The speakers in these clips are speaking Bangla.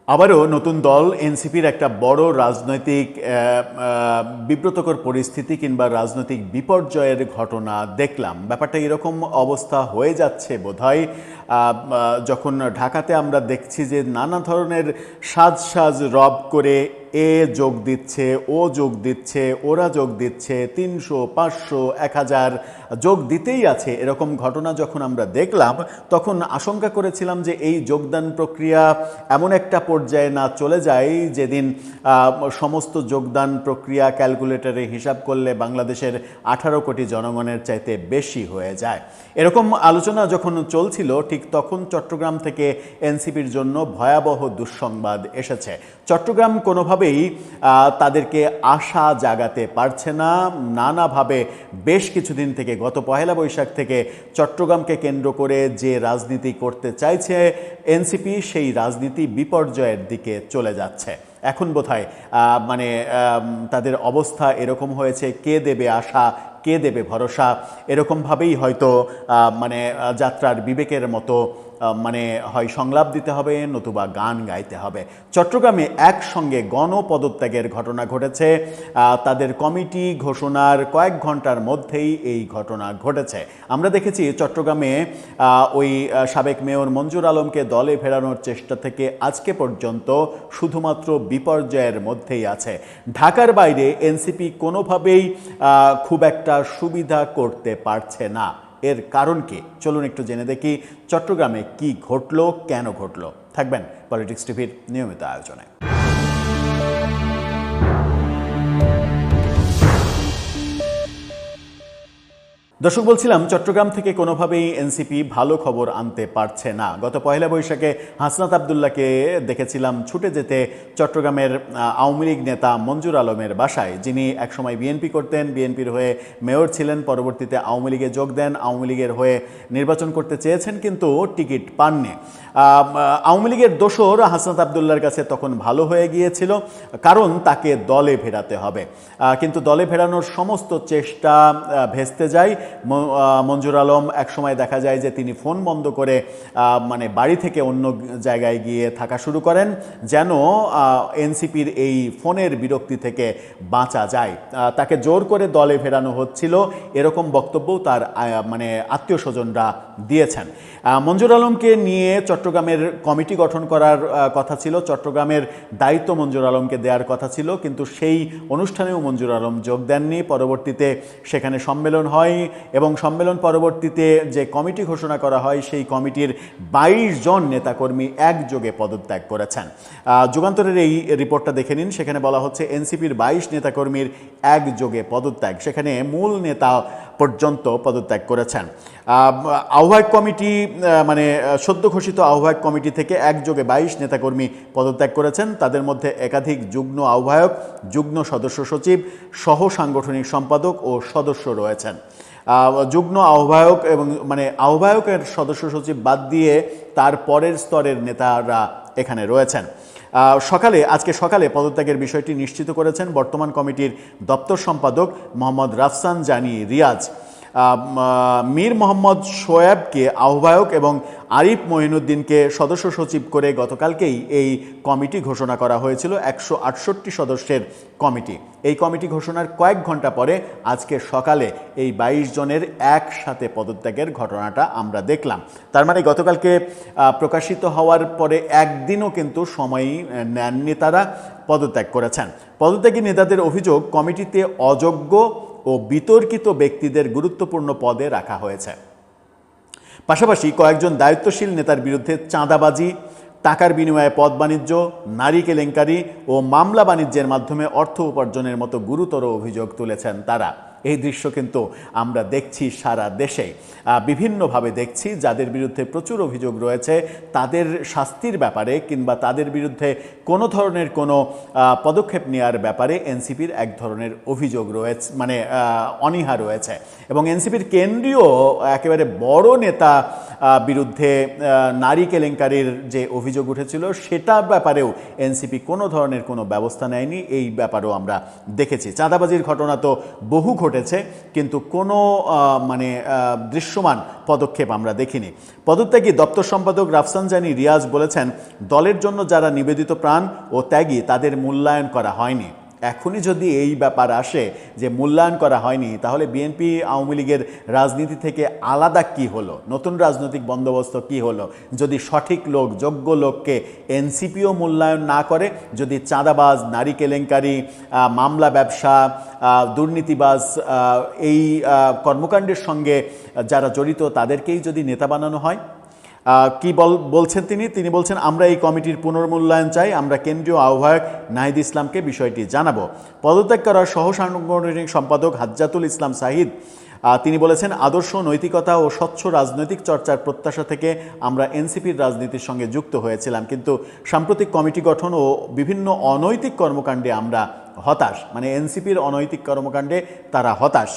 আবারও নতুন দল এনসিপির একটা বড় রাজনৈতিক বিব্রতকর পরিস্থিতি কিংবা রাজনৈতিক বিপর্যয়ের ঘটনা দেখলাম। ব্যাপারটা এরকম অবস্থা হয়ে যাচ্ছে বোধহয় যখন ঢাকাতে আমরা দেখছি যে নানা ধরনের সাজ রব করে এ যোগ দিচ্ছে, ও যোগ দিচ্ছে, ওরা যোগ দিচ্ছে, ৩০০, ৫০০, ১০০০ যোগ দিতেই আছে। এরকম ঘটনা যখন আমরা দেখলাম তখন আশঙ্কা করেছিলাম যে এই যোগদান প্রক্রিয়া এমন একটা পর্যায়ে না চলে যায় যেদিন সমস্ত যোগদান প্রক্রিয়া ক্যালকুলেটরে হিসাব করলে বাংলাদেশের ১৮ কোটি জনগণের চাইতে বেশি হয়ে যায়। এরকম আলোচনা যখন চলছিল ঠিক তখন চট্টগ্রাম থেকে এনসিপির জন্য ভয়াবহ দুঃসংবাদ এসেছে। চট্টগ্রাম কোনোভাবেই তাদেরকে আশা জাগাতে পারছে না। নানাভাবে বেশ কিছুদিন থেকে, গত পহেলা বৈশাখ থেকে চট্টগ্রামকে কেন্দ্র করে যে রাজনীতি করতে চাইছে এনসিপি, সেই রাজনীতি বিপর্যয়ের দিকে চলে যাচ্ছে। এখন বোধহয় তাদের অবস্থা এরকম হয়েছে, কে দেবে আশা, কে দেবে ভরসা, এরকমভাবেই হয়তো যাত্রার বিবেকের মতো হয় সংলাপ দিতে হবে নতুবা গান গাইতে হবে। চট্টগ্রামে একসঙ্গে গণপদত্যাগের ঘটনা ঘটেছে। তাদের কমিটি ঘোষণার কয়েক ঘন্টার মধ্যেই এই ঘটনা ঘটেছে। আমরা দেখেছি চট্টগ্রামে ওই সাবেক মেয়র মঞ্জুর আলমকে দলে ফেরানোর চেষ্টা থেকে আজকে পর্যন্ত শুধুমাত্র বিপর্যয়ের মধ্যেই আছে। ঢাকার বাইরে এনসিপি কোনোভাবেই খুব একটা সুবিধা করতে পারছে না। এর কারণ কি? চলুন একটু জেনে দেখি চট্টগ্রামে কি ঘটলো, কেন ঘটলো। থাকবেন পলিটিক্স টিভির নিয়মিত আয়োজনে। দর্শক, বলছিলাম চট্টগ্রাম থেকে কোনোভাবেই এনসিপি ভালো খবর আনতে পারছে না। গত পহেলা বৈশাখে হাসনাত আবদুল্লাহকে দেখেছিলাম ছুটে যেতে চট্টগ্রামের আওয়ামী লীগ নেতা মঞ্জুর আলমের বাসায়, যিনি একসময় বিএনপি করতেন, বিএনপির হয়ে মেয়র ছিলেন, পরবর্তীতে আওয়ামী লীগে যোগ দেন, আওয়ামী লীগের হয়ে নির্বাচন করতে চেয়েছেন কিন্তু টিকিট পাননি। আওয়ামী লীগের দোসর হাসনাত আবদুল্লাহর কাছে তখন ভালো হয়ে গিয়েছিল, কারণ তাকে দলে ফেরাতে হবে। কিন্তু দলে ফেরানোর সমস্ত চেষ্টা ভেস্তে যায়। মঞ্জুর আলম একসময় দেখা যায় যে তিনি ফোন বন্ধ করে বাড়ি থেকে অন্য জায়গায় গিয়ে থাকা শুরু করেন, যেন এনসিপির এই ফোনের বিরক্তি থেকে বাঁচা যায়। তাকে জোর করে দলে ফেরানো হচ্ছিল, এরকম বক্তব্যও তার আত্মীয় স্বজনরা দিয়েছেন। মঞ্জুর আলমকে নিয়ে চট্টগ্রামের কমিটি গঠন করার কথা ছিল, চট্টগ্রামের দায়িত্ব মঞ্জুর আলমকে দেওয়ার কথা ছিল, কিন্তু সেই অনুষ্ঠানেও মঞ্জুর আলম যোগ দেননি। পরবর্তীতে সেখানে সম্মেলন হয় এবং সম্মেলন পরবর্তীতে যে কমিটি ঘোষণা করা হয় সেই কমিটির 22 জন নেতাকর্মী একযোগে পদত্যাগ করেছেন। যুগান্তরের এই রিপোর্টটা দেখে নিন, সেখানে বলা হচ্ছে এনসিপির 22 নেতাকর্মীর একযোগে পদত্যাগ, সেখানে মূল নেতা পর্যন্ত পদত্যাগ করেছেন। আহ্বায়ক কমিটি সদ্য ঘোষিত আহ্বায়ক কমিটি থেকে একযোগে 22 নেতাকর্মী পদত্যাগ করেছেন। তাদের মধ্যে একাধিক যুগ্ম আহ্বায়ক, যুগ্ম সদস্য সচিব, সহ সাংগঠনিক সম্পাদক ও সদস্য রয়েছেন। যুগ্ম আহ্বায়ক এবং আহ্বায়কের সদস্য সচিব বাদ দিয়ে তার পরের স্তরের নেতারা এখানে রয়েছেন। আজকে সকালে পদত্যাগের বিষয়টি নিশ্চিত করেছেন বর্তমান কমিটির দপ্তর সম্পাদক মোহাম্মদ রাফসান জানি রিয়াজ। মীর মোহাম্মদ শোয়েবকে আহ্বায়ক এবং আরিফ মঈনুদ্দিনকে সদস্য সচিব করে গতকালকেই এই কমিটি ঘোষণা করা হয়েছিল। 168 সদস্যের কমিটি। এই কমিটি ঘোষণার কয়েক ঘন্টা পরে আজকে সকালে এই 22 জনের একসাথে পদত্যাগের ঘটনাটা আমরা দেখলাম। তার গতকালকে প্রকাশিত হওয়ার পরে একদিনও কিন্তু সময়ই নেননি, তারা পদত্যাগ করেছেন। পদত্যাগী নেতাদের অভিযোগ, কমিটিতে অযোগ্য ও বিতর্কিত ব্যক্তিদের গুরুত্বপূর্ণ পদে রাখা হয়েছে। পাশাপাশি কয়েকজন দায়িত্বশীল নেতার বিরুদ্ধে চাঁদাবাজি, টাকার বিনিময়ে পদ বাণিজ্য, নারী কেলেঙ্কারি ও মামলা বাণিজ্যের মাধ্যমে অর্থ উপার্জনের মতো গুরুতর অভিযোগ তুলেছেন তারা। এই দৃশ্য কিন্তু আমরা দেখছি সারা দেশে, বিভিন্নভাবে দেখছি। যাদের বিরুদ্ধে প্রচুর অভিযোগ রয়েছে তাদের শাস্তির ব্যাপারে কিংবা তাদের বিরুদ্ধে কোনো ধরনের কোনো পদক্ষেপ নেওয়ার ব্যাপারে এনসিপির এক ধরনের অভিযোগ রয়েছে, অনীহা রয়েছে। এবং এনসিপির কেন্দ্রীয় একেবারে বড় নেতা বিরুদ্ধে নারী কেলেঙ্কারির যে অভিযোগ উঠেছিল সেটার ব্যাপারেও এনসিপি কোনো ধরনের কোনো ব্যবস্থা নেয়নি। এই ব্যাপারেও আমরা দেখেছি। চাঁদাবাজির ঘটনা তো বহু ঘটেছে। ঘটেছে, কিন্তু কোনো মানে দৃশ্যমান পদক্ষেপ আমরা দেখিনি। পদত্যাগী দপ্তর সম্পাদক রাফসানজানি রিয়াজ বলেছেন, দলের জন্য যারা নিবেদিত প্রাণ ও ত্যাগী তাদের মূল্যায়ন করা হয়নি। এখনই যদি এই ব্যাপার আসে যে মূল্যায়ন করা হয়নি, তাহলে বিএনপি আওয়ামী লীগের রাজনীতি থেকে আলাদা কি হলো, নতুন রাজনৈতিক বন্দোবস্ত কি হলো? যদি সঠিক লোক, যোগ্য লোককে এনসিপিও মূল্যায়ন না করে, যদি চাঁদাবাজ, নারী কেলেঙ্কারি, মামলা ব্যবসা, দুর্নীতিবাজ এই কর্মকাণ্ডের সঙ্গে যারা জড়িত তাদেরকেই যদি নেতা বানানো হয়, কি বলছেন তিনি বলছেন, আমরা এই কমিটির পুনর্মূল্যায়ন চাই। আমরা কেন্দ্রীয় আহ্বায়ক নাহিদ ইসলামকে বিষয়টি জানাবো। পদত্যাগ করা সহ সাংগঠনিক সম্পাদক হাজ্জাতুল ইসলাম সাহিদ তিনি বলেছেন, আদর্শ, নৈতিকতা ও স্বচ্ছ রাজনৈতিক চর্চার প্রত্যাশা থেকে আমরা এনসিপির রাজনীতির সঙ্গে যুক্ত হয়েছিলাম, কিন্তু সাম্প্রতিক কমিটি গঠন ও বিভিন্ন অনৈতিক কর্মকাণ্ডে আমরা হতাশ। মানে এনসিপির অনৈতিক কর্মকাণ্ডে তারা হতাশ।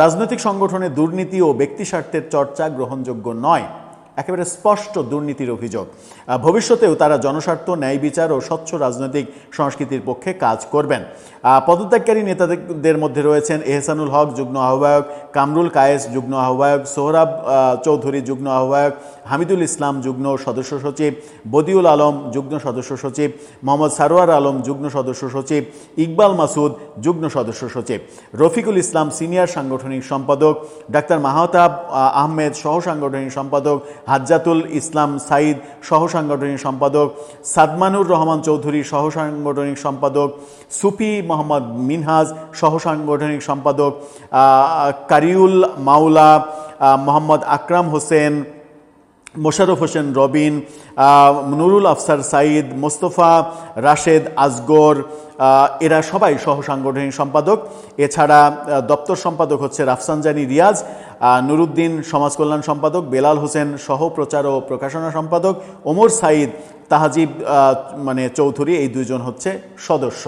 রাজনৈতিক সংগঠনে দুর্নীতি ও ব্যক্তিস্বার্থের চর্চা গ্রহণযোগ্য নয়, একেবারে স্পষ্ট দুর্নীতির অভিযোগ। ভবিষ্যতেও তারা জনস্বার্থ, ন্যায় বিচার ও স্বচ্ছ রাজনৈতিক সংস্কৃতির পক্ষে কাজ করবেন। পদত্যাগকারী নেতাদের মধ্যে রয়েছেন এহসানুল হক যুগ্ম আহ্বায়ক, কামরুল কায়েস যুগ্ম আহ্বায়ক, সোহরাব চৌধুরী যুগ্ম আহ্বায়ক, হামিদুল ইসলাম যুগ্ম সদস্য সচিব, বদিউল আলম যুগ্ম সদস্য সচিব, মোহাম্মদ সারোয়ার আলম যুগ্ম সদস্য সচিব, ইকবাল মাসুদ যুগ্ম সদস্য সচিব, রফিকুল ইসলাম সিনিয়র সাংগঠনিক সম্পাদক, ডাক্তার মাহতাব আহমেদ সহ সাংগঠনিক সম্পাদক, হাজ্জাতুল ইসলাম সাইদ সহ সাংগঠনিক সম্পাদক, সাদমানুর রহমান চৌধুরী সহ সাংগঠনিক সম্পাদক, সুফি মোহাম্মদ মিনহাজ সহ সাংগঠনিক সম্পাদক, কারিউল মাওলা, মোহাম্মদ আকরাম হোসেন, মোশাররফ হোসেন রবিন, নুরুল আফসার সাইদ, মোস্তফা রাশেদ আসগর, এরা সবাই সহ সাংগঠনিক সম্পাদক। এছাড়া দপ্তর সম্পাদক হচ্ছে রাফসানজানি রিয়াজ, নুরুদ্দিন সমাজ কল্যাণ সম্পাদক, বেলাল হোসেন সহ প্রচার ও প্রকাশনা সম্পাদক, ওমর সাইদ, তাহাজিব চৌধুরী, এই দুইজন হচ্ছে সদস্য।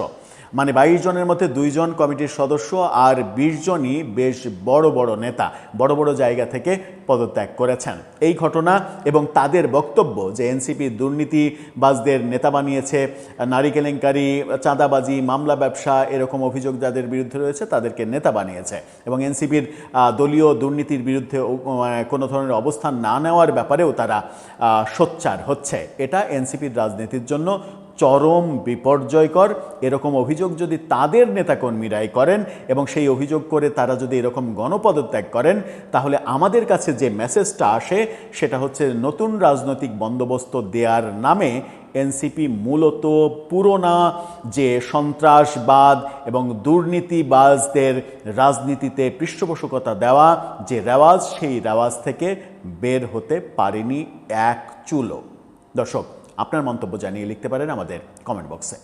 মানে 22 জনের মধ্যে 2 জন কমিটির সদস্য আর 20 জনই বেশ বড় বড় নেতা, বড় বড় জায়গা থেকে পদত্যাগ করেছেন। এই ঘটনা এবং তাদের বক্তব্য যে এনসিপি দুর্নীতিবাজদের নেতা বানিয়েছে, নারী কেলেঙ্কারি, চাঁদাবাজি, মামলা ব্যবসা এরকম অভিযোগ যাদের বিরুদ্ধে রয়েছে তাদেরকে নেতা বানিয়েছে, এবং এনসিপির দলীয় দুর্নীতির বিরুদ্ধে কোনো ধরনের অবস্থান না নেওয়ার ব্যাপারেও তারা সোচ্চার হচ্ছে। এটা এনসিপির রাজনীতির জন্য চরম বিপর্যয়কর। এরকম অভিযোগ যদি তাদের নেতাকর্মীরাই করেন এবং সেই অভিযোগ করে তারা যদি এরকম গণপদত্যাগ করেন, তাহলে আমাদের কাছে যে মেসেজটা আসে সেটা হচ্ছে নতুন রাজনৈতিক বন্দোবস্ত দেওয়ার নামে এনসিপি মূলত পুরোনা যে সন্ত্রাসবাদ এবং দুর্নীতিবাজদের রাজনীতিতে পৃষ্ঠপোষকতা দেওয়া যে রেওয়াজ, সেই রেওয়াজ থেকে বের হতে পারেনি এক চুলো। দর্শক, আপনার মন্তব্য জানিয়ে লিখতে পারেন আমাদের কমেন্ট বক্সে।